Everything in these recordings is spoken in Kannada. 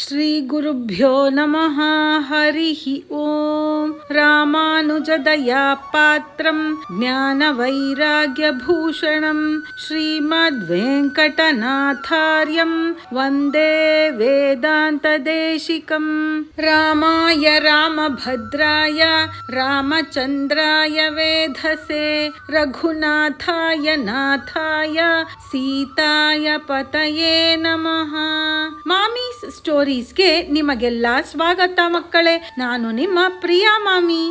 ಶ್ರೀ ಗುರುಭ್ಯೋ ನಮಃ. ಹರಿಃ ಓಂ. ರಾಮಾನುಜದಯಾ ಪಾತ್ರಂ ಜ್ಞಾನ ವೈರಾಗ್ಯ ಭೂಷಣಂ ಶ್ರೀಮದ್ ವೆಂಕಟನಾಥಾರ್ಯಂ ವಂದೇ ವೇದಾಂತ ದೇಶಿಕಂ. ರಾಮಾಯ ರಾಮಭದ್ರಾಯ ರಾಮಚಂದ್ರಾಯ ವೇಧಸೆ ರಘುನಾಥಾಯ ನಾಥಾಯ ಸೀತಾಯ ಪತಯೇ ನಮಃ. ಮಾಮೀಸ್ ಸ್ಟೋರೀಸ್ಗೆ ನಿಮಗೆಲ್ಲ ಸ್ವಾಗತ ಮಕ್ಕಳೇ. ನಾನು ನಿಮ್ಮ ಪ್ರಿಯಾ ಮಾಮಿ.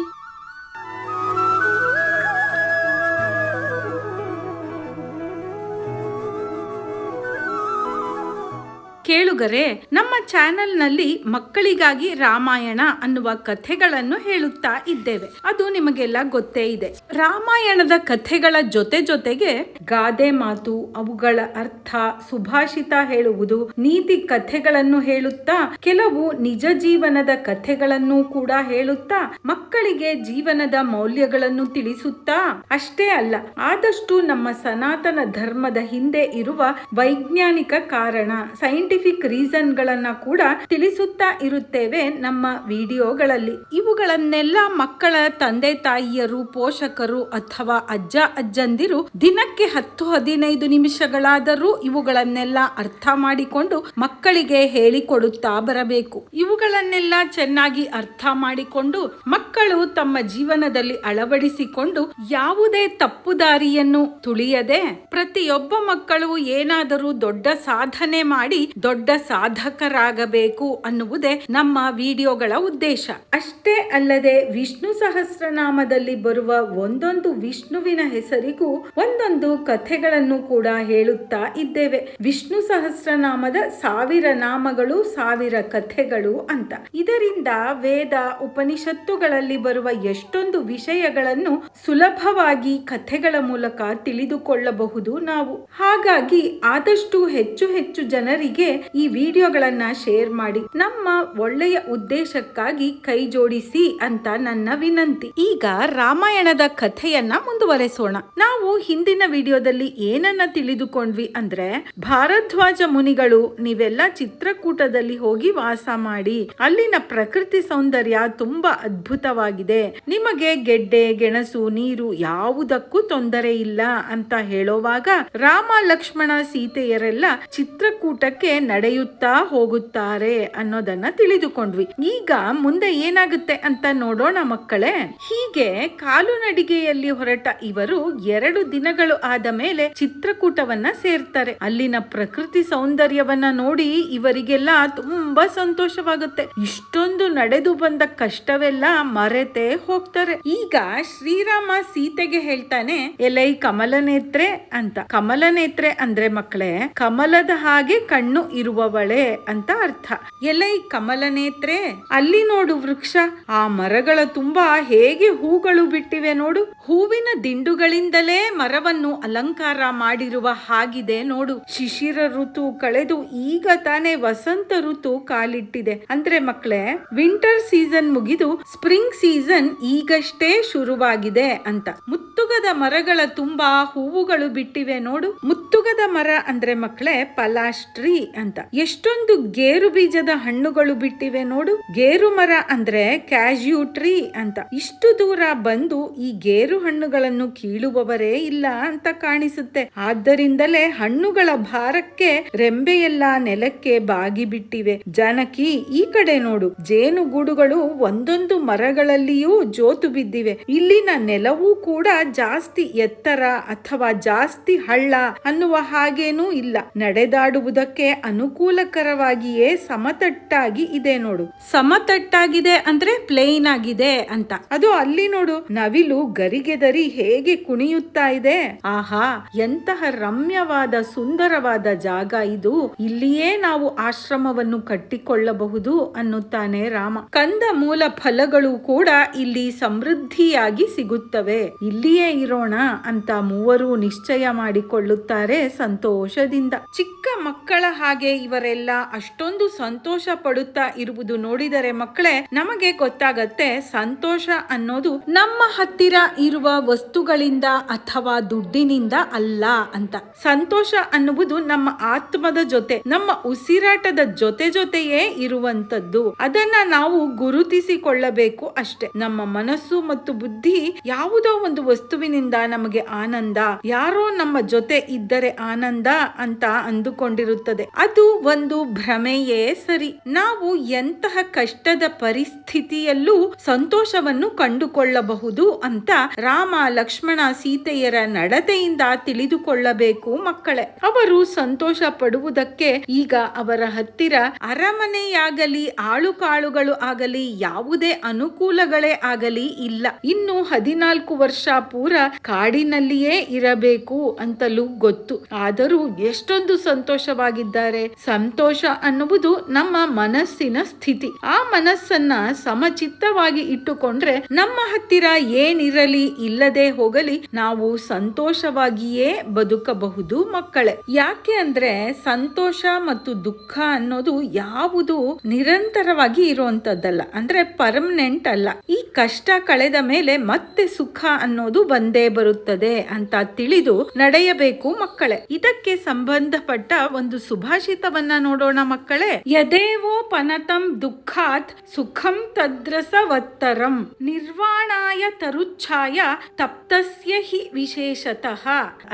ಕೇಳುಗರೆ, ನಮ್ಮ ಚಾನೆಲ್ನಲ್ಲಿ ಮಕ್ಕಳಿಗಾಗಿ ರಾಮಾಯಣ ಅನ್ನುವ ಕಥೆಗಳನ್ನು ಹೇಳುತ್ತಾ ಇದ್ದೇವೆ. ಅದು ನಿಮಗೆಲ್ಲ ಗೊತ್ತೇ ಇದೆ. ರಾಮಾಯಣದ ಕಥೆಗಳ ಜೊತೆಗೆ ಗಾದೆ ಮಾತು, ಅವುಗಳ ಅರ್ಥ, ಸುಭಾಷಿತ ಹೇಳುವುದು, ನೀತಿ ಕಥೆಗಳನ್ನು ಹೇಳುತ್ತಾ ಕೆಲವು ನಿಜ ಜೀವನದ ಕಥೆಗಳನ್ನು ಕೂಡ ಹೇಳುತ್ತಾ ಮಕ್ಕಳಿಗೆ ಜೀವನದ ಮೌಲ್ಯಗಳನ್ನು ತಿಳಿಸುತ್ತಾ ಅಷ್ಟೇ ಅಲ್ಲ, ಆದಷ್ಟು ನಮ್ಮ ಸನಾತನ ಧರ್ಮದ ಹಿಂದೆ ಇರುವ ವೈಜ್ಞಾನಿಕ ಕಾರಣ, ಸೈಂಟಿಫಿಕ್ ರೀಸನ್ ಗಳನ್ನ ಕೂಡ ತಿಳಿಸುತ್ತಾ ಇರುತ್ತೇವೆ ನಮ್ಮ ವಿಡಿಯೋಗಳಲ್ಲಿ. ಇವುಗಳನ್ನೆಲ್ಲ ಮಕ್ಕಳ ತಂದೆ ತಾಯಿಯರು, ಪೋಷಕರು ಅಥವಾ ಅಜ್ಜ ಅಜ್ಜಂದಿರು ದಿನಕ್ಕೆ 10-15 ನಿಮಿಷಗಳಾದರೂ ಇವುಗಳನ್ನೆಲ್ಲ ಅರ್ಥ ಮಾಡಿಕೊಂಡು ಮಕ್ಕಳಿಗೆ ಹೇಳಿಕೊಡುತ್ತಾ ಬರಬೇಕು. ಇವುಗಳನ್ನೆಲ್ಲ ಚೆನ್ನಾಗಿ ಅರ್ಥ ಮಾಡಿಕೊಂಡು ಮಕ್ಕಳು ತಮ್ಮ ಜೀವನದಲ್ಲಿ ಅಳವಡಿಸಿಕೊಂಡು ಯಾವುದೇ ತಪ್ಪು ದಾರಿಯನ್ನು ತುಳಿಯದೆ ಪ್ರತಿಯೊಬ್ಬ ಮಕ್ಕಳು ಏನಾದರೂ ದೊಡ್ಡ ಸಾಧನೆ ಮಾಡಿ ದೊಡ್ಡ ಸಾಧಕರಾಗಬೇಕು ಅನ್ನುವುದೇ ನಮ್ಮ ವಿಡಿಯೋಗಳ ಉದ್ದೇಶ. ಅಷ್ಟೇ ಅಲ್ಲದೆ ವಿಷ್ಣು ಸಹಸ್ರನಾಮದಲ್ಲಿ ಬರುವ ಒಂದೊಂದು ವಿಷ್ಣುವಿನ ಹೆಸರಿಗೂ ಒಂದೊಂದು ಕಥೆಗಳನ್ನು ಕೂಡ ಹೇಳುತ್ತಾ ಇದ್ದೇವೆ. ವಿಷ್ಣು ಸಹಸ್ರನಾಮದ 1000 ನಾಮಗಳು 1000 ಕಥೆಗಳು ಅಂತ. ಇದರಿಂದ ವೇದ ಉಪನಿಷತ್ತುಗಳಲ್ಲಿ ಬರುವ ಎಷ್ಟೊಂದು ವಿಷಯಗಳನ್ನು ಸುಲಭವಾಗಿ ಕಥೆಗಳ ಮೂಲಕ ತಿಳಿದುಕೊಳ್ಳಬಹುದು ನಾವು. ಹಾಗಾಗಿ ಆದಷ್ಟು ಹೆಚ್ಚು ಜನರಿಗೆ ಈ ವಿಡಿಯೋಗಳನ್ನ ಶೇರ್ ಮಾಡಿ ನಮ್ಮ ಒಳ್ಳೆಯ ಉದ್ದೇಶಕ್ಕಾಗಿ ಕೈ ಜೋಡಿಸಿ ಅಂತ ನನ್ನ ವಿನಂತಿ. ಈಗ ರಾಮಾಯಣದ ಕಥೆಯನ್ನ ಮುಂದುವರೆಸೋಣ. ನಾವು ಹಿಂದಿನ ವಿಡಿಯೋದಲ್ಲಿ ಏನನ್ನ ತಿಳಿದುಕೊಂಡ್ವಿ ಅಂದ್ರೆ, ಭಾರದ್ವಾಜ ಮುನಿಗಳು ನೀವೆಲ್ಲ ಚಿತ್ರಕೂಟದಲ್ಲಿ ಹೋಗಿ ವಾಸ ಮಾಡಿ, ಅಲ್ಲಿನ ಪ್ರಕೃತಿ ಸೌಂದರ್ಯ ತುಂಬಾ ಅದ್ಭುತವಾಗಿದೆ, ನಿಮಗೆ ಗೆಡ್ಡೆ ಗೆಣಸು ನೀರು ಯಾವುದಕ್ಕೂ ತೊಂದರೆ ಇಲ್ಲ ಅಂತ ಹೇಳೋವಾಗ ರಾಮ ಲಕ್ಷ್ಮಣ ಸೀತೆಯರೆಲ್ಲ ಚಿತ್ರಕೂಟಕ್ಕೆ ನಡೆಯುತ್ತಾ ಹೋಗುತ್ತಾರೆ ಅನ್ನೋದನ್ನ ತಿಳಿದುಕೊಂಡ್ವಿ. ಈಗ ಮುಂದೆ ಏನಾಗುತ್ತೆ ಅಂತ ನೋಡೋಣ ಮಕ್ಕಳೇ. ಹೀಗೆ ಕಾಲು ನಡಿಗೆಯಲ್ಲಿ ಹೊರಟ ಇವರು 2 ದಿನಗಳು ಆದ ಮೇಲೆ ಚಿತ್ರಕೂಟವನ್ನ ಸೇರ್ತಾರೆ. ಅಲ್ಲಿನ ಪ್ರಕೃತಿ ಸೌಂದರ್ಯವನ್ನ ನೋಡಿ ಇವರಿಗೆಲ್ಲ ತುಂಬಾ ಸಂತೋಷವಾಗುತ್ತೆ. ಇಷ್ಟೊಂದು ನಡೆದು ಬಂದ ಕಷ್ಟವೆಲ್ಲ ಮರೆತೇ ಹೋಗ್ತಾರೆ. ಈಗ ಶ್ರೀರಾಮ ಸೀತೆಗೆ ಹೇಳ್ತಾನೆ, ಎಲೈ ಕಮಲನೇತ್ರೆ ಅಂತ. ಕಮಲನೇತ್ರೆ ಅಂದ್ರೆ ಮಕ್ಕಳೇ, ಕಮಲದ ಹಾಗೆ ಕಣ್ಣು ಇರುವವಳೆ ಅಂತ ಅರ್ಥ. ಎಲೈ ಕಮಲನೇತ್ರೆ, ಅಲ್ಲಿ ನೋಡು ವೃಕ್ಷ, ಆ ಮರಗಳ ತುಂಬಾ ಹೇಗೆ ಹೂಗಳು ಬಿಟ್ಟಿವೆ ನೋಡು, ಹೂವಿನ ದಿಂಡುಗಳಿಂದಲೇ ಮರವನ್ನು ಅಲಂಕಾರ ಮಾಡಿರುವ ಹಾಗಿದೆ ನೋಡು. ಶಿಶಿರ ಋತು ಕಳೆದು ಈಗ ತಾನೇ ವಸಂತ ಋತು ಕಾಲಿಟ್ಟಿದೆ. ಅಂದ್ರೆ ಮಕ್ಕಳೇ, ವಿಂಟರ್ ಸೀಸನ್ ಮುಗಿದು ಸ್ಪ್ರಿಂಗ್ ಸೀಸನ್ ಈಗಷ್ಟೇ ಶುರುವಾಗಿದೆ ಅಂತ. ಮುತ್ತುಗದ ಮರಗಳ ತುಂಬಾ ಹೂವುಗಳು ಬಿಟ್ಟಿವೆ ನೋಡು. ಮುತ್ತುಗದ ಮರ ಅಂದ್ರೆ ಮಕ್ಕಳೇ ಪಲಾಶ್ ಟ್ರೀ ಅಂತ. ಎಷ್ಟೊಂದು ಗೇರು ಬೀಜದ ಹಣ್ಣುಗಳು ಬಿಟ್ಟಿವೆ ನೋಡು. ಗೇರು ಮರ ಅಂದ್ರೆ ಕ್ಯಾಶ್ಯೂ ಟ್ರೀ ಅಂತ. ಇಷ್ಟು ದೂರ ಬಂದು ಈ ಗೇರು ಹಣ್ಣುಗಳನ್ನು ಕೀಳುವವರೇ ಇಲ್ಲ ಅಂತ ಕಾಣಿಸುತ್ತೆ. ಆದ್ದರಿಂದಲೇ ಹಣ್ಣುಗಳ ಭಾರಕ್ಕೆ ರೆಂಬೆಯೆಲ್ಲ ನೆಲಕ್ಕೆ ಬಾಗಿ ಬಿಟ್ಟಿವೆ. ಜಾನಕಿ, ಈ ಕಡೆ ನೋಡು, ಜೇನುಗೂಡುಗಳು ಒಂದೊಂದು ಮರಗಳಲ್ಲಿಯೂ ಜೋತು ಬಿದ್ದಿವೆ. ಇಲ್ಲಿನ ನೆಲವೂ ಕೂಡ ಜಾಸ್ತಿ ಎತ್ತರ ಅಥವಾ ಜಾಸ್ತಿ ಹಳ್ಳ ಅನ್ನುವ ಹಾಗೇನೂ ಇಲ್ಲ. ನಡೆದಾಡುವುದಕ್ಕೆ ಅನುಕೂಲಕರವಾಗಿಯೇ ಸಮತಟ್ಟಾಗಿ ಇದೆ ನೋಡು. ಸಮತಟ್ಟಾಗಿದೆ ಅಂದ್ರೆ ಪ್ಲೇನ್ ಆಗಿದೆ ಅಂತ. ಅದು ಅಲ್ಲಿ ನೋಡು, ನವಿಲು ಗರಿಗೆದರಿ ಹೇಗೆ ಕುಣಿಯುತ್ತಾ ಇದೆ. ಆಹಾ, ಎಂತಹ ರಮ್ಯವಾದ ಸುಂದರವಾದ ಜಾಗ ಇದು. ಇಲ್ಲಿಯೇ ನಾವು ಆಶ್ರಮವನ್ನು ಕಟ್ಟಿಕೊಳ್ಳಬಹುದು ಅನ್ನುತ್ತಾನೆ ರಾಮ. ಕಂದ ಮೂಲ ಫಲಗಳು ಕೂಡ ಇಲ್ಲಿ ಸಮೃದ್ಧಿಯಾಗಿ ಸಿಗುತ್ತವೆ. ಇಲ್ಲಿಯೇ ಇರೋಣ ಅಂತ ಮೂವರು ನಿಶ್ಚಯ ಮಾಡಿಕೊಳ್ಳುತ್ತಾರೆ ಸಂತೋಷದಿಂದ. ಚಿಕ್ಕ ಮಕ್ಕಳ ಹಾಗೆ ಹಾಗೆ ಇವರೆಲ್ಲ ಅಷ್ಟೊಂದು ಸಂತೋಷ ಪಡುತ್ತಾ ಇರುವುದು ನೋಡಿದರೆ ಮಕ್ಕಳೇ ನಮಗೆ ಗೊತ್ತಾಗತ್ತೆ ಸಂತೋಷ ಅನ್ನೋದು ನಮ್ಮ ಹತ್ತಿರ ಇರುವ ವಸ್ತುಗಳಿಂದ ಅಥವಾ ದುಡ್ಡಿನಿಂದ ಅಲ್ಲ ಅಂತ. ಸಂತೋಷ ಅನ್ನುವುದು ನಮ್ಮ ಆತ್ಮದ ಜೊತೆ, ನಮ್ಮ ಉಸಿರಾಟದ ಜೊತೆಯೇ ಇರುವಂತದ್ದು. ಅದನ್ನ ನಾವು ಗುರುತಿಸಿಕೊಳ್ಳಬೇಕು ಅಷ್ಟೇ. ನಮ್ಮ ಮನಸ್ಸು ಮತ್ತು ಬುದ್ಧಿ ಯಾವುದೋ ಒಂದು ವಸ್ತುವಿನಿಂದ ನಮಗೆ ಆನಂದ, ಯಾರೋ ನಮ್ಮ ಜೊತೆ ಇದ್ದರೆ ಆನಂದ ಅಂತ ಅಂದುಕೊಂಡಿರುತ್ತದೆ. ಅದು ಒಂದು ಭ್ರಮೆಯೇ ಸರಿ. ನಾವು ಎಂತಹ ಕಷ್ಟದ ಪರಿಸ್ಥಿತಿಯಲ್ಲೂ ಸಂತೋಷವನ್ನು ಕಂಡುಕೊಳ್ಳಬಹುದು ಅಂತ ರಾಮ ಲಕ್ಷ್ಮಣ ಸೀತೆಯರ ನಡತೆಯಿಂದ ತಿಳಿದುಕೊಳ್ಳಬೇಕು ಮಕ್ಕಳೇ. ಅವರು ಸಂತೋಷ ಪಡುವುದಕ್ಕೆ ಈಗ ಅವರ ಹತ್ತಿರ ಅರಮನೆಯಾಗಲಿ ಆಳುಕಾಳುಗಳು ಆಗಲಿ ಯಾವುದೇ ಅನುಕೂಲಗಳೇ ಆಗಲಿ ಇಲ್ಲ. ಇನ್ನು 14 ವರ್ಷ ಪೂರ ಕಾಡಿನಲ್ಲಿಯೇ ಇರಬೇಕು ಅಂತಲೂ ಗೊತ್ತು. ಆದರೂ ಎಷ್ಟೊಂದು ಸಂತೋಷವಾಗಿದ್ದಾರೆ. ಸಂತೋಷ ಅನ್ನುವುದು ನಮ್ಮ ಮನಸ್ಸಿನ ಸ್ಥಿತಿ. ಆ ಮನಸ್ಸನ್ನ ಸಮಚಿತ್ತವಾಗಿ ಇಟ್ಟುಕೊಂಡ್ರೆ ನಮ್ಮ ಹತ್ತಿರ ಏನಿರಲಿ ಇಲ್ಲದೆ ಹೋಗಲಿ ನಾವು ಸಂತೋಷವಾಗಿಯೇ ಬದುಕಬಹುದು ಮಕ್ಕಳೇ. ಯಾಕೆ ಅಂದ್ರೆ ಸಂತೋಷ ಮತ್ತು ದುಃಖ ಅನ್ನೋದು ಯಾವುದು ನಿರಂತರವಾಗಿ ಇರುವಂತದ್ದಲ್ಲ, ಅಂದ್ರೆ ಪರ್ಮನೆಂಟ್ ಅಲ್ಲ. ಈ ಕಷ್ಟ ಕಳೆದ ಮೇಲೆ ಮತ್ತೆ ಸುಖ ಅನ್ನೋದು ಬಂದೇ ಬರುತ್ತದೆ ಅಂತ ತಿಳಿದು ನಡೆಯಬೇಕು ಮಕ್ಕಳೇ. ಇದಕ್ಕೆ ಸಂಬಂಧಪಟ್ಟ ಒಂದು ಸುಭಾಷಿತವನ್ನ ನೋಡೋಣ ಮಕ್ಕಳೇ. ಯದೇವೋ ಪನತಂ ದುಃಖಾತ್ ಸುಖಂ ತದ್ರಸವತ್ತರಂ ನಿರ್ವಾಣಾಯ ತರುಚ್ಛಾಯ ತಪ್ತಸ್ಯ ಹಿ ವಿಶೇಷತಃ.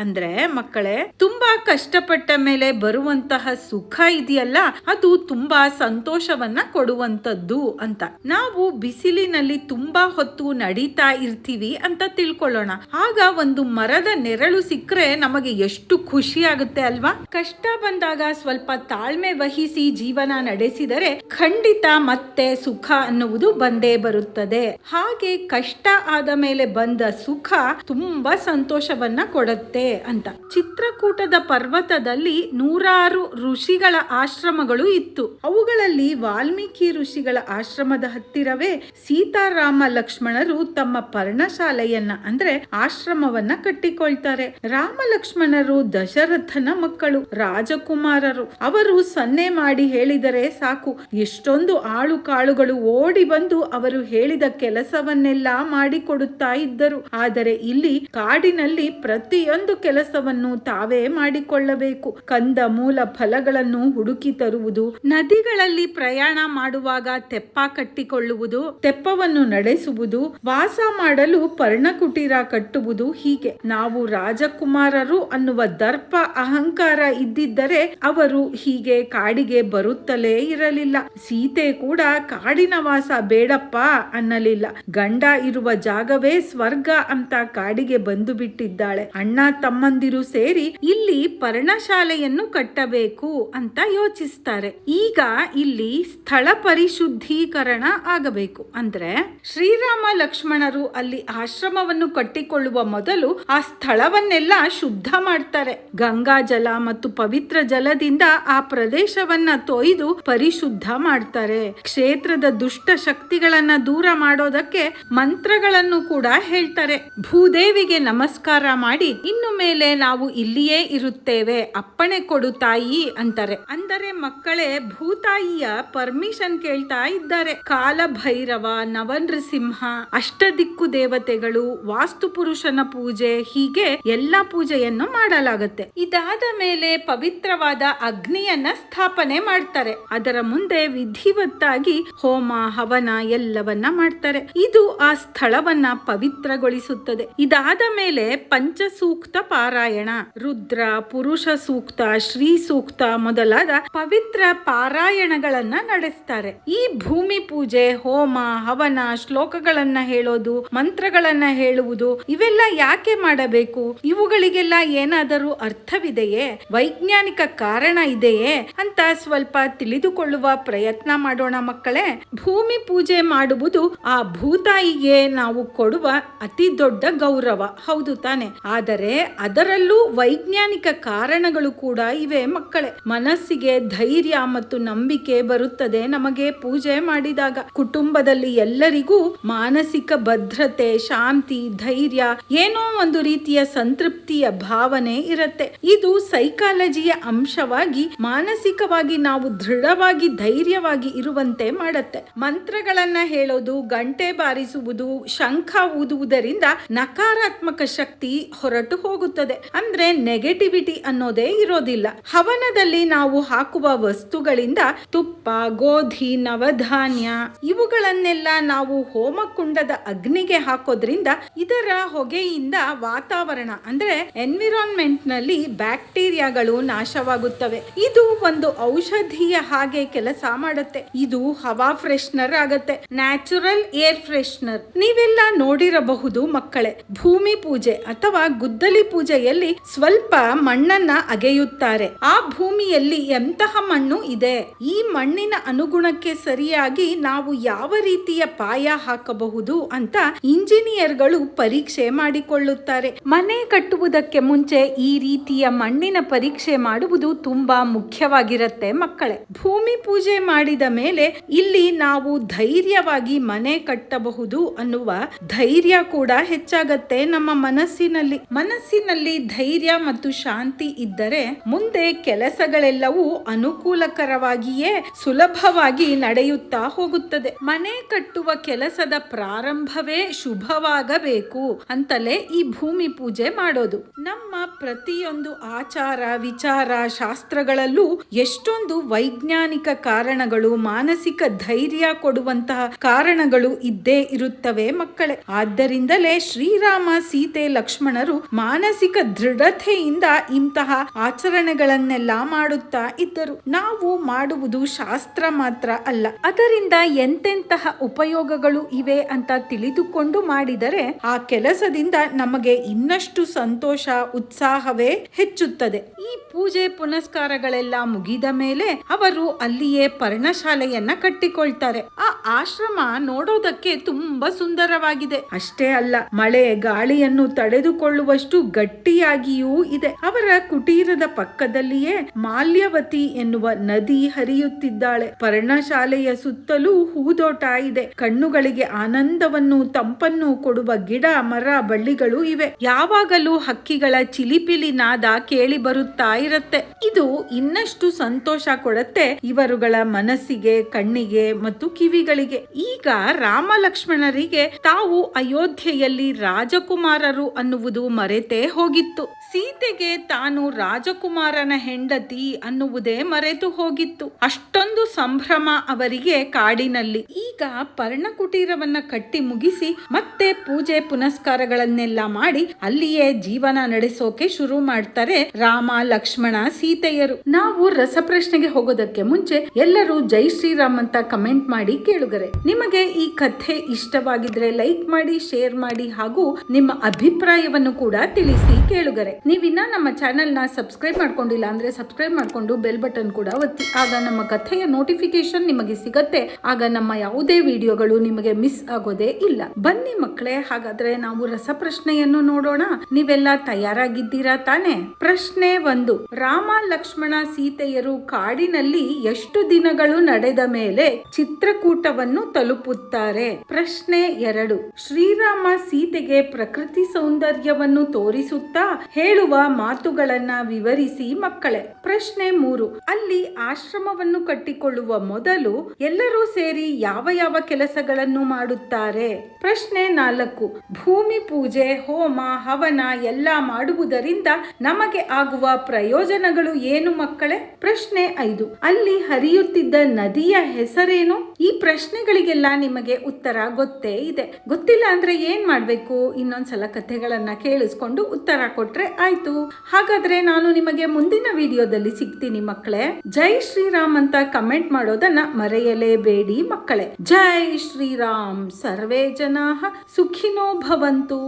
ಅಂದ್ರೆ ಮಕ್ಕಳೇ, ತುಂಬಾ ಕಷ್ಟಪಟ್ಟ ಮೇಲೆ ಬರುವಂತಹ ಸುಖ ಇದೆಯಲ್ಲ, ಅದು ತುಂಬಾ ಸಂತೋಷವನ್ನ ಕೊಡುವಂತದ್ದು ಅಂತ. ನಾವು ಬಿಸಿಲಿನಲ್ಲಿ ತುಂಬಾ ಹೊತ್ತು ನಡೀತಾ ಇರ್ತೀವಿ ಅಂತ ತಿಳ್ಕೊಳ್ಳೋಣ. ಆಗ ಒಂದು ಮರದ ನೆರಳು ಸಿಕ್ಕರೆ ನಮಗೆ ಎಷ್ಟು ಖುಷಿ ಆಗುತ್ತೆ ಅಲ್ವಾ? ಕಷ್ಟ ಬಂದಾಗ ಸ್ವಲ್ಪ ತಾಳ್ಮೆ ವಹಿಸಿ ಜೀವನ ನಡೆಸಿದರೆ ಖಂಡಿತ ಮತ್ತೆ ಸುಖ ಅನ್ನುವುದು ಬಂದೇ ಬರುತ್ತದೆ. ಹಾಗೆ ಕಷ್ಟ ಆದ ಮೇಲೆ ಬಂದ ಸುಖ ತುಂಬಾ ಸಂತೋಷವನ್ನ ಕೊಡುತ್ತೆ ಅಂತ. ಚಿತ್ರಕೂಟದ ಪರ್ವತದಲ್ಲಿ 100 ಋಷಿಗಳ ಆಶ್ರಮಗಳು ಇತ್ತು. ಅವುಗಳಲ್ಲಿ ವಾಲ್ಮೀಕಿ ಋಷಿಗಳ ಆಶ್ರಮದ ಹತ್ತಿರವೇ ಸೀತಾರಾಮ ಲಕ್ಷ್ಮಣರು ತಮ್ಮ ಪರ್ಣಶಾಲೆಯನ್ನ ಅಂದ್ರೆ ಆಶ್ರಮವನ್ನ ಕಟ್ಟಿಕೊಳ್ತಾರೆ. ರಾಮ ಲಕ್ಷ್ಮಣರು ದಶರಥನ ಮಕ್ಕಳು, ರಾಜಕುಮಾರರು. ಅವರು ಸನ್ನೆ ಮಾಡಿ ಹೇಳಿದರೆ ಸಾಕು, ಎಷ್ಟೊಂದು ಆಳು ಕಾಳುಗಳು ಓಡಿ ಬಂದು ಅವರು ಹೇಳಿದ ಕೆಲಸವನ್ನೆಲ್ಲ ಮಾಡಿಕೊಡುತ್ತಾ ಇದ್ದರು. ಆದರೆ ಇಲ್ಲಿ ಕಾಡಿನಲ್ಲಿ ಪ್ರತಿಯೊಂದು ಕೆಲಸವನ್ನು ತಾವೇ ಮಾಡಿಕೊಳ್ಳಬೇಕು. ಕಂದ ಮೂಲ ಫಲಗಳನ್ನು ಹುಡುಕಿ ತರುವುದು, ನದಿಗಳಲ್ಲಿ ಪ್ರಯಾಣ ಮಾಡುವಾಗ ತೆಪ್ಪ ಕಟ್ಟಿಕೊಳ್ಳುವುದು, ತೆಪ್ಪವನ್ನು ನಡೆಸುವುದು, ವಾಸ ಮಾಡಲು ಪರ್ಣಕುಟೀರ ಕಟ್ಟುವುದು. ಹೀಗೆ ನಾವು ರಾಜಕುಮಾರರು ಅನ್ನುವ ದರ್ಪ ಅಹಂಕಾರ ಇದ್ದಿದ್ದರೆ ಅವರು ಹೀಗೆ ಕಾಡಿಗೆ ಬರುತ್ತಲೇ ಇರಲಿಲ್ಲ. ಸೀತೆ ಕೂಡ ಕಾಡಿನ ವಾಸ ಬೇಡಪ್ಪ ಅನ್ನಲಿಲ್ಲ. ಗಂಡ ಇರುವ ಜಾಗವೇ ಸ್ವರ್ಗ ಅಂತ ಕಾಡಿಗೆ ಬಂದು ಬಿಟ್ಟಿದ್ದಾಳೆ. ಅಣ್ಣ ತಮ್ಮಂದಿರು ಸೇರಿ ಇಲ್ಲಿ ಪರ್ಣಶಾಲೆಯನ್ನು ಕಟ್ಟಬೇಕು ಅಂತ ಯೋಚಿಸ್ತಾರೆ. ಈಗ ಇಲ್ಲಿ ಸ್ಥಳ ಪರಿಶುದ್ಧೀಕರಣ ಆಗಬೇಕು. ಅಂದ್ರೆ ಶ್ರೀರಾಮ ಲಕ್ಷ್ಮಣರು ಅಲ್ಲಿ ಆಶ್ರಮವನ್ನು ಕಟ್ಟಿಕೊಳ್ಳುವ ಮೊದಲು ಆ ಸ್ಥಳವನ್ನೆಲ್ಲ ಶುದ್ಧ ಮಾಡ್ತಾರೆ. ಗಂಗಾ ಜಲ ಮತ್ತು ಪವಿತ್ರ ಜಲದಿಂದ ಆ ಪ್ರದೇಶವನ್ನ ತೊಯ್ದು ಪರಿಶುದ್ಧ ಮಾಡ್ತಾರೆ. ಕ್ಷೇತ್ರದ ದುಷ್ಟ ಶಕ್ತಿಗಳನ್ನ ದೂರ ಮಾಡೋದಕ್ಕೆ ಮಂತ್ರಗಳನ್ನು ಕೂಡ ಹೇಳ್ತಾರೆ. ಭೂದೇವಿಗೆ ನಮಸ್ಕಾರ ಮಾಡಿ ಇನ್ನು ಮೇಲೆ ನಾವು ಇಲ್ಲಿಯೇ ಇರುತ್ತೇವೆ, ಅಪ್ಪಣೆ ಕೊಡು ತಾಯಿ ಅಂತಾರೆ. ಅಂದರೆ ಮಕ್ಕಳೇ, ಭೂತಾಯಿಯ ಪರ್ಮಿಷನ್ ಕೇಳ್ತಾ ಇದ್ದಾರೆ. ಕಾಲ ಭೈರವ, ನವನೃಸಿಂಹ, ಅಷ್ಟದಿಕ್ಕು ದೇವತೆಗಳು, ವಾಸ್ತು ಪುರುಷನ ಪೂಜೆ, ಹೀಗೆ ಎಲ್ಲಾ ಪೂಜೆಯನ್ನು ಮಾಡಲಾಗುತ್ತೆ. ಇದಾದ ಮೇಲೆ ಪವಿತ್ರವಾದ ಅಗ್ನಿಯನ್ನ ಸ್ಥಾಪನೆ ಮಾಡ್ತಾರೆ. ಅದರ ಮುಂದೆ ವಿಧಿವತ್ತಾಗಿ ಹೋಮ ಹವನ ಎಲ್ಲವನ್ನ ಮಾಡ್ತಾರೆ. ಇದು ಆ ಸ್ಥಳವನ್ನ ಪವಿತ್ರಗೊಳಿಸುತ್ತದೆ. ಇದಾದ ಮೇಲೆ ಪಂಚಸೂಕ್ತ ಪಾರಾಯಣ, ರುದ್ರ, ಪುರುಷ ಸೂಕ್ತ, ಶ್ರೀ ಸೂಕ್ತ ಮೊದಲಾದ ಪವಿತ್ರ ಪಾರಾಯಣಗಳನ್ನ ನಡೆಸ್ತಾರೆ. ಈ ಭೂಮಿ ಪೂಜೆ, ಹೋಮ ಹವನ, ಶ್ಲೋಕಗಳನ್ನ ಹೇಳೋದು, ಮಂತ್ರಗಳನ್ನ ಹೇಳುವುದು ಇವೆಲ್ಲ ಯಾಕೆ ಮಾಡಬೇಕು? ಇವುಗಳಿಗೆಲ್ಲ ಏನಾದರೂ ಅರ್ಥವಿದೆಯೇ? ವೈಜ್ಞಾನಿಕ ಕಾರಣ ಇದೆಯೇ ಅಂತ ಸ್ವಲ್ಪ ತಿಳಿದುಕೊಳ್ಳುವ ಪ್ರಯತ್ನ ಮಾಡೋಣ ಮಕ್ಕಳೇ. ಭೂಮಿ ಪೂಜೆ ಮಾಡುವುದು ಆ ಭೂತಾಯಿಗೆ ನಾವು ಕೊಡುವ ಅತಿ ದೊಡ್ಡ ಗೌರವ, ಹೌದು ತಾನೆ? ಆದರೆ ಅದರಲ್ಲೂ ವೈಜ್ಞಾನಿಕ ಕಾರಣಗಳು ಕೂಡ ಇವೆ ಮಕ್ಕಳೇ. ಮನಸ್ಸಿಗೆ ಧೈರ್ಯ ಮತ್ತು ನಂಬಿಕೆ ಬರುತ್ತದೆ ನಮಗೆ ಪೂಜೆ ಮಾಡಿದಾಗ. ಕುಟುಂಬದಲ್ಲಿ ಎಲ್ಲರಿಗೂ ಮಾನಸಿಕ ಭದ್ರತೆ, ಶಾಂತಿ, ಧೈರ್ಯ, ಏನೋ ಒಂದು ರೀತಿಯ ಸಂತೃಪ್ತಿಯ ಭಾವನೆ ಇರುತ್ತೆ. ಇದು ಸೈಕಾಲಜಿಯ ಅಂಶವಾಗಿ ಬದಲಾಗಿ ಮಾನಸಿಕವಾಗಿ ನಾವು ದೃಢವಾಗಿ ಧೈರ್ಯವಾಗಿ ಇರುವಂತೆ ಮಾಡುತ್ತೆ. ಮಂತ್ರಗಳನ್ನ ಹೇಳೋದು, ಗಂಟೆ ಬಾರಿಸುವುದು, ಶಂಖ ಊದುವುದರಿಂದ ನಕಾರಾತ್ಮಕ ಶಕ್ತಿ ಹೊರಟು ಹೋಗುತ್ತದೆ. ಅಂದ್ರೆ ನೆಗೆಟಿವಿಟಿ ಅನ್ನೋದೇ ಇರೋದಿಲ್ಲ. ಹವನದಲ್ಲಿ ನಾವು ಹಾಕುವ ವಸ್ತುಗಳಿಂದ ತುಪ್ಪ, ಗೋಧಿ, ನವಧಾನ್ಯ ಇವುಗಳನ್ನೆಲ್ಲ ನಾವು ಹೋಮಕುಂಡದ ಅಗ್ನಿಗೆ ಹಾಕೋದ್ರಿಂದ ಇದರ ಹೊಗೆಯಿಂದ ವಾತಾವರಣ ಅಂದ್ರೆ ಎನ್ವಿರಾನ್ಮೆಂಟ್ ನಲ್ಲಿ ಬ್ಯಾಕ್ಟೀರಿಯಾಗಳು ನಾಶವಾಗುತ್ತವೆ. ಇದು ಒಂದು ಔಷಧಿಯ ಹಾಗೆ ಕೆಲಸ ಮಾಡುತ್ತೆ. ಇದು ಹವಾ ಫ್ರೆಶ್ನರ್ ಆಗತ್ತೆ, ನ್ಯಾಚುರಲ್ ಏರ್ ಫ್ರೆಶ್ನರ್. ನೀವೆಲ್ಲ ನೋಡಿರಬಹುದು ಮಕ್ಕಳೇ, ಭೂಮಿ ಪೂಜೆ ಅಥವಾ ಗುದ್ದಲಿ ಪೂಜೆಯಲ್ಲಿ ಸ್ವಲ್ಪ ಮಣ್ಣನ್ನ ಅಗೆಯುತ್ತಾರೆ. ಆ ಭೂಮಿಯಲ್ಲಿ ಎಂತಹ ಮಣ್ಣು ಇದೆ, ಈ ಮಣ್ಣಿನ ಅನುಗುಣಕ್ಕೆ ಸರಿಯಾಗಿ ನಾವು ಯಾವ ರೀತಿಯ ಪಾಯ ಹಾಕಬಹುದು ಅಂತ ಇಂಜಿನಿಯರ್ಗಳು ಪರೀಕ್ಷೆ ಮಾಡಿಕೊಳ್ಳುತ್ತಾರೆ. ಮನೆ ಕಟ್ಟುವುದಕ್ಕೆ ಮುಂಚೆ ಈ ರೀತಿಯ ಮಣ್ಣಿನ ಪರೀಕ್ಷೆ ಮಾಡುವುದು ತುಂಬಾ ಮುಖ್ಯವಾಗಿರುತ್ತೆ ಮಕ್ಕಳೇ. ಭೂಮಿ ಪೂಜೆ ಮಾಡಿದ ಮೇಲೆ ಇಲ್ಲಿ ನಾವು ಧೈರ್ಯವಾಗಿ ಮನೆ ಕಟ್ಟಬಹುದು ಅನ್ನುವ ಧೈರ್ಯ ಕೂಡ ಹೆಚ್ಚಾಗತ್ತೆ ನಮ್ಮ ಮನಸ್ಸಿನಲ್ಲಿ ಧೈರ್ಯ ಮತ್ತು ಶಾಂತಿ ಇದ್ದರೆ ಮುಂದೆ ಕೆಲಸಗಳೆಲ್ಲವೂ ಅನುಕೂಲಕರವಾಗಿಯೇ ಸುಲಭವಾಗಿ ನಡೆಯುತ್ತಾ ಹೋಗುತ್ತದೆ. ಮನೆ ಕಟ್ಟುವ ಕೆಲಸದ ಪ್ರಾರಂಭವೇ ಶುಭವಾಗಬೇಕು ಅಂತಲೇ ಈ ಭೂಮಿ ಪೂಜೆ ಮಾಡೋದು. ನಮ್ಮ ಪ್ರತಿಯೊಂದು ಆಚಾರ ವಿಚಾರ ಶಾಸ್ತ್ರಗಳಲ್ಲೂ ಎಷ್ಟೊಂದು ವೈಜ್ಞಾನಿಕ ಕಾರಣಗಳು, ಮಾನಸಿಕ ಧೈರ್ಯ ಕೊಡುವಂತಹ ಕಾರಣಗಳು ಇದ್ದೇ ಇರುತ್ತವೆ ಮಕ್ಕಳೇ. ಆದ್ದರಿಂದಲೇ ಶ್ರೀರಾಮ, ಸೀತೆ, ಲಕ್ಷ್ಮಣರು ಮಾನಸಿಕ ದೃಢತೆಯಿಂದ ಇಂತಹ ಆಚರಣೆಗಳನ್ನೆಲ್ಲ ಮಾಡುತ್ತಾ ಇದ್ದರು. ನಾವು ಮಾಡುವುದು ಶಾಸ್ತ್ರ ಮಾತ್ರ ಅಲ್ಲ, ಅದರಿಂದ ಎಂತೆಂತಹ ಉಪಯೋಗಗಳು ಇವೆ ಅಂತ ತಿಳಿದುಕೊಂಡು ಮಾಡಿದರೆ ಆ ಕೆಲಸದಿಂದ ನಮಗೆ ಇನ್ನಷ್ಟು ಸಂತೋಷ, ಉತ್ಸಾಹವೇ ಹೆಚ್ಚುತ್ತದೆ. ಈ ಪೂಜೆ ಪುನಸ್ಕಾರಗಳೆಲ್ಲ ಮುಗಿದ ಮೇಲೆ ಅವರು ಅಲ್ಲಿಯೇ ಪರ್ಣಶಾಲೆಯನ್ನ ಕಟ್ಟಿಕೊಳ್ತಾರೆ. ಆ ಆಶ್ರಮ ನೋಡೋದಕ್ಕೆ ತುಂಬಾ ಸುಂದರವಾಗಿದೆ. ಅಷ್ಟೇ ಅಲ್ಲ, ಮಳೆ ಗಾಳಿಯನ್ನು ತಡೆದುಕೊಳ್ಳುವಷ್ಟು ಗಟ್ಟಿಯಾಗಿಯೂ ಇದೆ. ಅವರ ಕುಟೀರದ ಪಕ್ಕದಲ್ಲಿಯೇ ಮಾಲ್ಯವತಿ ಎನ್ನುವ ನದಿ ಹರಿಯುತ್ತಿದ್ದಾಳೆ. ಪರ್ಣಶಾಲೆಯ ಸುತ್ತಲೂ ಹೂದೋಟ ಇದೆ. ಕಣ್ಣುಗಳಿಗೆ ಆನಂದವನ್ನು, ತಂಪನ್ನು ಕೊಡುವ ಗಿಡ, ಮರ, ಬಳ್ಳಿಗಳು ಇವೆ. ಯಾವಾಗಲೂ ಹಕ್ಕಿಗಳ ಚಿಲಿಪಿಲಿ ನಾದ ಕೇಳಿ ಬರುತ್ತಾ ಇರುತ್ತೆ. ಇದು ಇನ್ನಷ್ಟು ಸಂತೋಷ ಕೊಡುತ್ತೆ ಇವರುಗಳ ಮನಸ್ಸಿಗೆ, ಕಣ್ಣಿಗೆ ಮತ್ತು ಕಿವಿಗಳಿಗೆ. ಈಗ ರಾಮ ಲಕ್ಷ್ಮಣರಿಗೆ ತಾವು ಅಯೋಧ್ಯೆಯಲ್ಲಿ ರಾಜಕುಮಾರರು ಅನ್ನುವುದು ಮರೆತೇ ಹೋಗಿತ್ತು. ಸೀತೆಗೆ ತಾನು ರಾಜಕುಮಾರನ ಹೆಂಡತಿ ಅನ್ನುವುದೇ ಮರೆತು ಹೋಗಿತ್ತು. ಅಷ್ಟೊಂದು ಸಂಭ್ರಮ ಅವರಿಗೆ ಕಾಡಿನಲ್ಲಿ. ಈಗ ಪರ್ಣಕುಟೀರವನ್ನ ಕಟ್ಟಿ ಮುಗಿಸಿ ಮತ್ತೆ ಪೂಜೆ ಪುನಸ್ಕಾರಗಳನ್ನೆಲ್ಲ ಮಾಡಿ ಅಲ್ಲಿಯೇ ಜೀವನ ನಡೆಸೋಕೆ ಶುರು ಮಾಡ್ತಾರೆ ರಾಮ, ಲಕ್ಷ್ಮಣ, ಸೀತೆಯರು. ನಾವು ರಸಪ್ರಶ್ನೆಗೆ ಹೋಗೋದಕ್ಕೆ ಮುಂಚೆ ಎಲ್ಲರೂ ಜೈ ಶ್ರೀರಾಮ್ ಅಂತ ಕಮೆಂಟ್ ಮಾಡಿ ಕೇಳುಗರೆ. ನಿಮಗೆ ಈ ಕಥೆ ಇಷ್ಟವಾಗಿದ್ರೆ ಲೈಕ್ ಮಾಡಿ, ಶೇರ್ ಮಾಡಿ ಹಾಗೂ ನಿಮ್ಮ ಅಭಿಪ್ರಾಯವನ್ನು ಕೂಡ ತಿಳಿಸಿ ಕೇಳುಗರೆ. ನೀವಿನ್ನ ನಮ್ಮ ಚಾನೆಲ್ ನ ಸಬ್ಸ್ಕ್ರೈಬ್ ಮಾಡ್ಕೊಂಡಿಲ್ಲ ಅಂದ್ರೆ ಸಬ್ಸ್ಕ್ರೈಬ್ ಮಾಡ್ಕೊಂಡು ಬೆಲ್ ಬಟನ್ ಕೂಡ ಒತ್ತಿ. ಆಗ ನಮ್ಮ ಕಥೆಯ ನೋಟಿಫಿಕೇಶನ್ ನಿಮಗೆ ಸಿಗತ್ತೆ. ಆಗ ನಮ್ಮ ಯಾವುದೇ ವಿಡಿಯೋಗಳು ನಿಮಗೆ ಮಿಸ್ ಆಗೋದೇ ಇಲ್ಲ. ಬನ್ನಿ ಮಕ್ಕಳೇ, ಹಾಗಾದ್ರೆ ನಾವು ರಸಪ್ರಶ್ನೆಯನ್ನು ನೋಡೋಣ. ನೀವೆಲ್ಲ ತಯಾರಾಗಿದ್ದೀರಾ ತಾನೆ? ಪ್ರಶ್ನೆ 1. ರಾಮ, ಲಕ್ಷ್ಮಣ, ಸೀತೆಯರು ಕಾಡಿನಲ್ಲಿ ಎಷ್ಟು ದಿನಗಳು ನಡೆದ ಮೇಲೆ ಚಿತ್ರಕೂಟವನ್ನು ತಲುಪುತ್ತಾರೆ? ಪ್ರಶ್ನೆ 2. ಶ್ರೀರಾಮ ಸೀತೆಗೆ ಪ್ರಕೃತಿ ಸೌಂದರ್ಯವನ್ನು ತೋರಿಸುತ್ತಾ ಹೇಳುವ ಮಾತುಗಳನ್ನ ವಿವರಿಸಿ ಮಕ್ಕಳೇ. ಪ್ರಶ್ನೆ 3. ಅಲ್ಲಿ ಆಶ್ರಮವನ್ನು ಕಟ್ಟಿಕೊಳ್ಳುವ ಮೊದಲು ಎಲ್ಲರೂ ಸೇರಿ ಯಾವ ಯಾವ ಕೆಲಸಗಳನ್ನು ಮಾಡುತ್ತಾರೆ? ಪ್ರಶ್ನೆ 4. ಭೂಮಿ ಪೂಜೆ, ಹೋಮ, ಹವನ ಎಲ್ಲ ಮಾಡುವುದರಿಂದ ನಮಗೆ ಆಗುವ ಪ್ರಯೋಜನಗಳು ಏನು ಮಕ್ಕಳೇ? ಪ್ರಶ್ನೆ 5. ಅಲ್ಲಿ ಹರಿಯುತ್ತಿದ್ದ ನದಿಯ ಹೆಸರೇನು? ಈ ಪ್ರಶ್ನೆಗಳಿಗೆಲ್ಲ ನಿಮಗೆ ಉತ್ತರ ಗೊತ್ತೇ ಇದೆ. ಗೊತ್ತಿಲ್ಲ ಅಂದ್ರೆ ಏನ್ ಮಾಡ್ಬೇಕು? ಇನ್ನೊಂದ್ಸಲ ಕಥೆಗಳನ್ನ ಕೇಳಿಸ್ಕೊಂಡು ಉತ್ತರ ಕೊಟ್ರೆ ಆಯ್ತು. ಹಾಗಾದ್ರೆ ನಾನು ನಿಮಗೆ ಮುಂದಿನ ವಿಡಿಯೋದಲ್ಲಿ ಸಿಗ್ತೀನಿ ಮಕ್ಕಳೇ. ಜೈ ಶ್ರೀರಾಮ್ ಅಂತ ಕಮೆಂಟ್ ಮಾಡೋದನ್ನ ಮರೆಯಲೇಬೇಡಿ ಮಕ್ಕಳೇ. ಜೈ ಶ್ರೀರಾಮ್. ಸರ್ವೇ ಜನಾಃ ಸುಖಿನೋ ಭವಂತು.